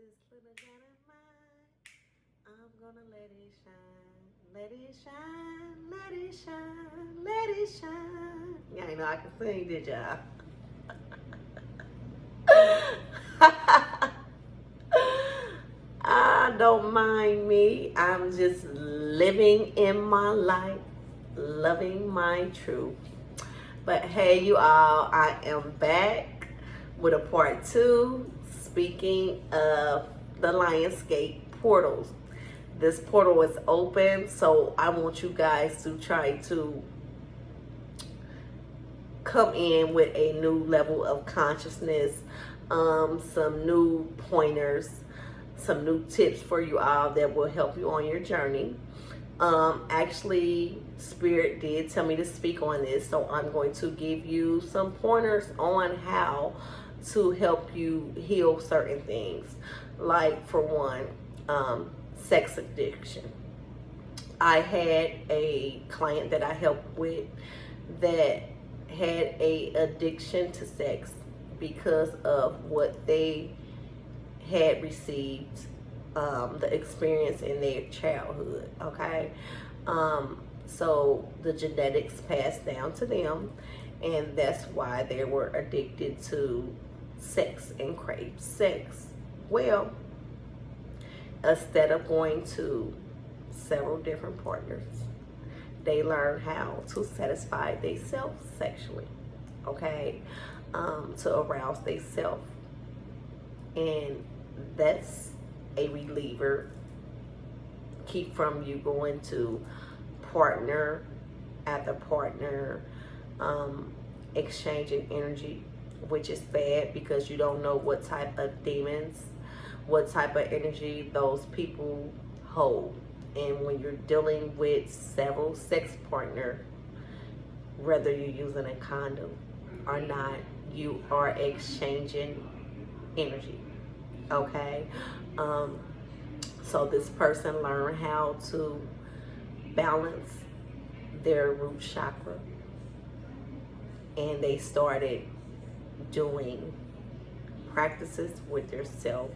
this little light of mine, I'm gonna let it shine, let it shine, let it shine, let it shine. Yeah, I know I can sing, did y'all? Don't mind me. I'm just living in my life, loving my truth. But hey, you all, I am back with a part two. Speaking of the Lionsgate portals, this portal is open, so I want you guys to try to come in with a new level of consciousness, some new pointers, some new tips for you all that will help you on your journey. Actually, Spirit did tell me to speak on this, so I'm going to give you some pointers on how to help you heal certain things. Like, for one, sex addiction. I had a client that I helped with that had a addiction to sex because of what they had received, the experience in their childhood. Okay, so the genetics passed down to them, and that's why they were addicted to sex and craved sex. Well, instead of going to several different partners, they learn how to satisfy themselves sexually, okay, to arouse themselves. And that's a reliever. Keep from you going to partner after partner, exchanging energy, which is bad because you don't know what type of demons, what type of energy those people hold. And when you're dealing with several sex partners, whether you're using a condom or not, you are exchanging energy. Okay, so this person learned how to balance their root chakra, and they started doing practices with themselves.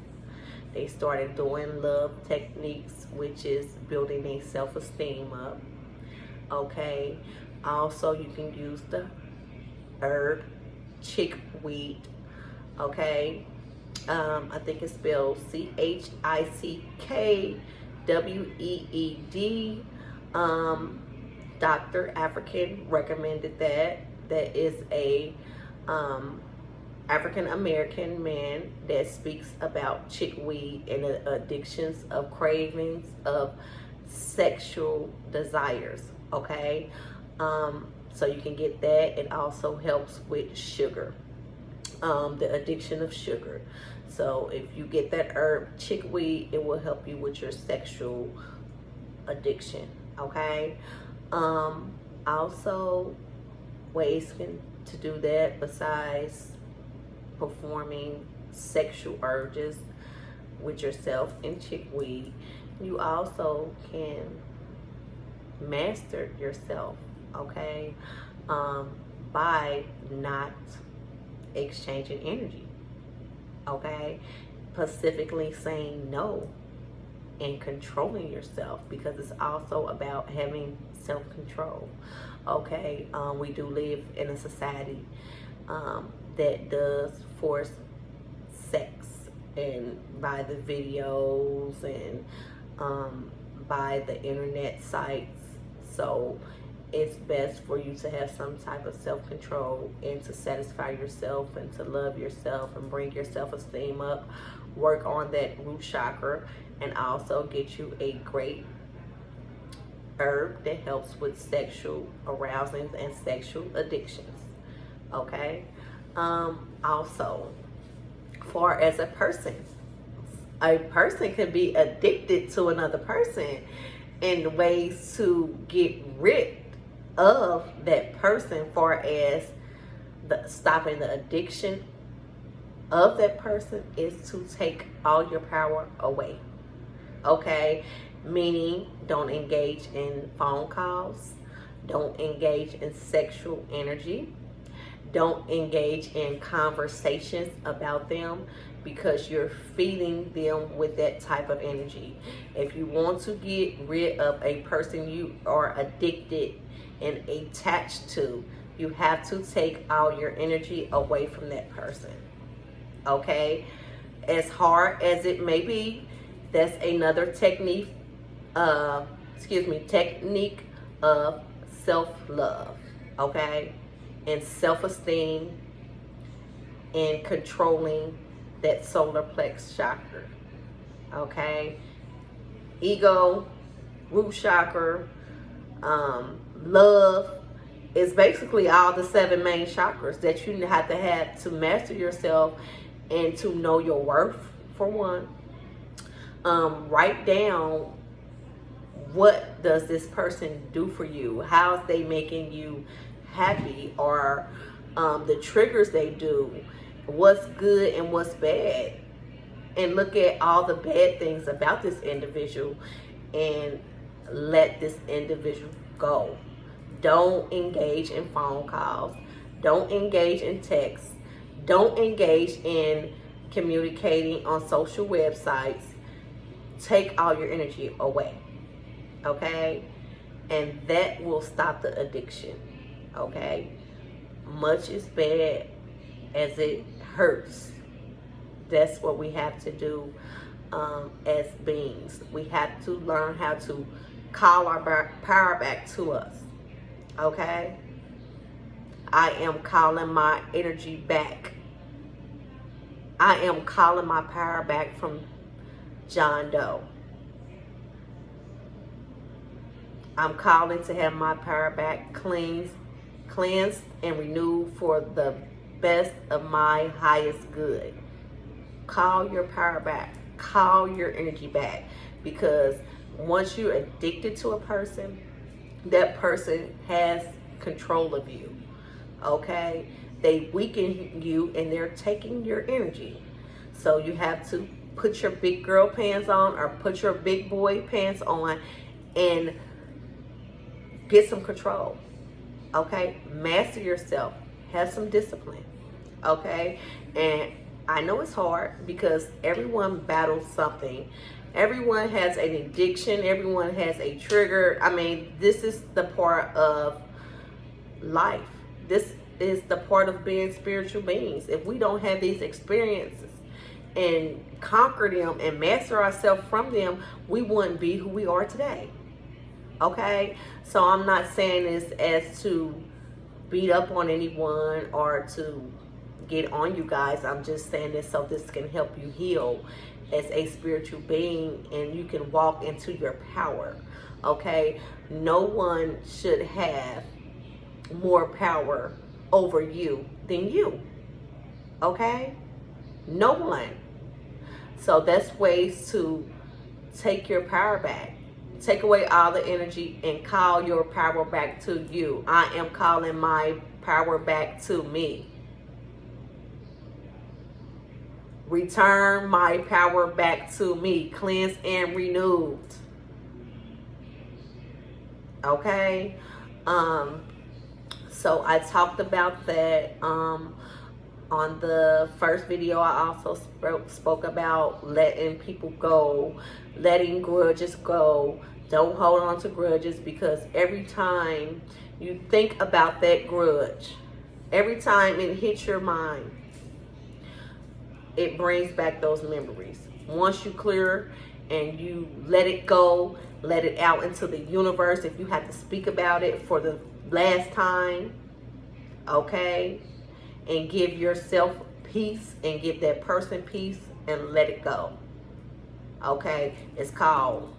They started doing love techniques, which is building their self-esteem up. Okay, also you can use the herb chickweed. Okay, I think it's spelled Chickweed. Dr. African recommended that. That is a African American man that speaks about chickweed and the addictions of cravings of sexual desires. Okay, so you can get that. It also helps with sugar, the addiction of sugar. So if you get that herb chickweed, it will help you with your sexual addiction. Okay, also ways to do that besides performing sexual urges with yourself and chickweed, you also can master yourself. Okay, by not exchanging energy. Okay, specifically saying no and controlling yourself, because it's also about having self-control. Okay, we do live in a society that does force sex, and by the videos and by the internet sites. So it's best for you to have some type of self-control and to satisfy yourself and to love yourself and bring your self-esteem up. Work on that root chakra, and also get you a great herb that helps with sexual arousings and sexual addictions. Okay, also, for as a person can be addicted to another person, and ways to get rid of that person, far as stopping the addiction of that person, is to take all your power away. Okay, meaning don't engage in phone calls, don't engage in sexual energy, Don't engage in conversations about them because you're feeding them with that type of energy. If you want to get rid of a person you are addicted and attached to, you have to take all your energy away from that person. Okay? As hard as it may be, that's another technique technique of self-love, okay, and self-esteem, and controlling that solar plex chakra, okay. Ego, root chakra, love is basically all the 7 main chakras that you have to master yourself and to know your worth, for one. Write down, what does this person do for you? How's they making you happy? Or the triggers they do, what's good and what's bad, and look at all the bad things about this individual and let this individual go. Don't engage in phone calls. Don't engage in texts. Don't engage in communicating on social websites. Take all your energy away, okay? And that will stop the addiction, okay? Much as bad as it hurts, that's what we have to do as beings. We have to learn how to call our power back to us, okay? I am calling my energy back. I am calling my power back from John Doe. I'm calling to have my power back cleansed and renewed for the best of my highest good. Call your power back. Call your energy back. Because once you're addicted to a person, that person has control of you. Okay? They weaken you and they're taking your energy. So you have to put your big girl pants on or put your big boy pants on and get some control. Okay? Master yourself. Have some discipline. Okay? And I know it's hard because everyone battles something. Everyone has an addiction. Everyone has a trigger. I mean, this is the part of life. This is the part of being spiritual beings. If we don't have these experiences and conquer them and master ourselves from them, we wouldn't be who we are today. Okay? So I'm not saying this as to beat up on anyone or to get on you guys. I'm just saying this so this can help you heal as a spiritual being and you can walk into your power. Okay? No one should have more power over you than you. Okay? No one. So that's ways to take your power back. Take away all the energy and call your power back to you. I am calling my power back to me. Return my power back to me. Cleansed and renewed. Okay? So I talked about that on the first video. I also spoke about letting people go, letting grudges go. Don't hold on to grudges, because every time you think about that grudge, every time it hits your mind, it brings back those memories. Once you clear and you let it go, let it out into the universe. If you have to speak about it for the last time, okay, and give yourself peace and give that person peace and let it go. Okay, it's called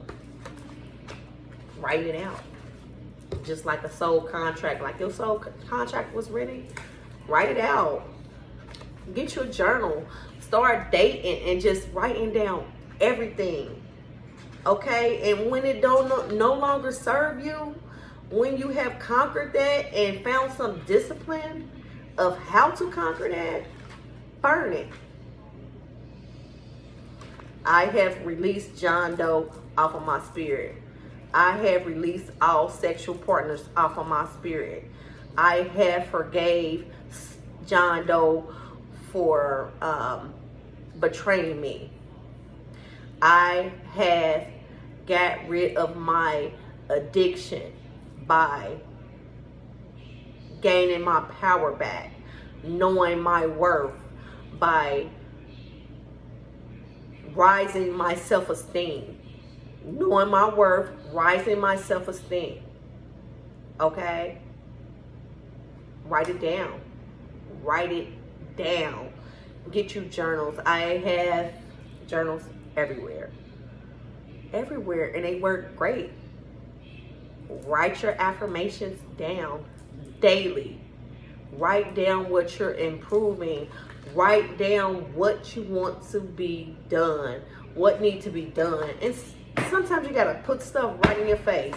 writing it out. Just like a soul contract, like your soul contract was ready, write it out. Get you a journal, start dating and just writing down everything. Okay, and when it no longer serve you, when you have conquered that and found some discipline of how to conquer that, burn it. I have released John Doe off of my spirit. I have released all sexual partners off of my spirit. I have forgave John Doe for betraying me. I have got rid of my addiction by gaining my power back, knowing my worth, by rising my self-esteem. Knowing my worth, rising my self-esteem. Okay? Write it down. Write it down. Get you journals. I have journals everywhere. Everywhere. And they work great. Write your affirmations down daily. Write down what you're improving. Write down what you want to be done. What needs to be done. And sometimes you got to put stuff right in your face.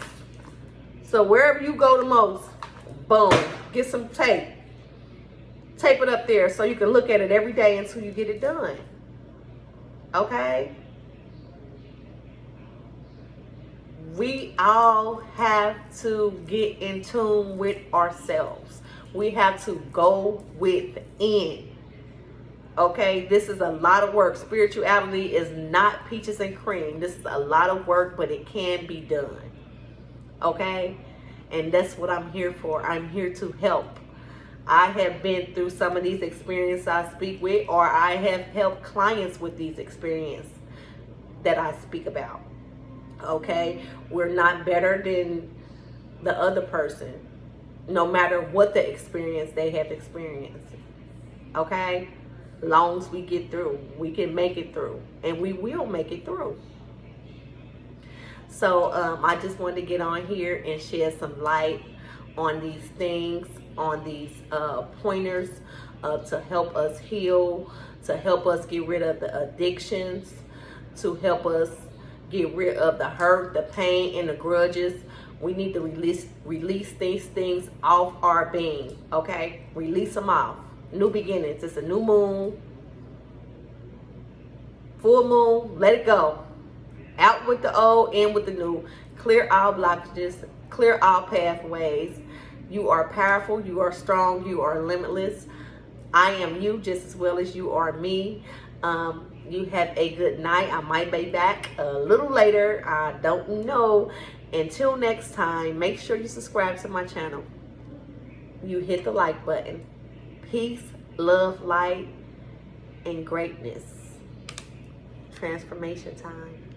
So wherever you go the most, boom, get some tape. Tape it up there so you can look at it every day until you get it done. Okay? We all have to get in tune with ourselves. We have to go within. Okay? This is a lot of work. Spirituality is not peaches and cream. This is a lot of work, but it can be done. Okay? And that's what I'm here for. I'm here to help. I have been through some of these experiences I speak with, or I have helped clients with these experiences that I speak about. Okay? We're not better than the other person, no matter what the experience they have experienced. Okay? Long as we get through, we can make it through, and we will make it through. So I just wanted to get on here and shed some light on these things, on these pointers to help us heal, to help us get rid of the addictions, to help us get rid of the hurt, the pain, and the grudges. We need to release these things off our being, okay? Release them off. New beginnings. It's a new moon. Full moon. Let it go. Out with the old, in with the new. Clear all blockages. Clear all pathways. You are powerful. You are strong. You are limitless. I am you just as well as you are me. You have a good night. I might be back a little later. I don't know. Until next time, make sure you subscribe to my channel. You hit the like button. Peace, love, light, and greatness. Transformation time.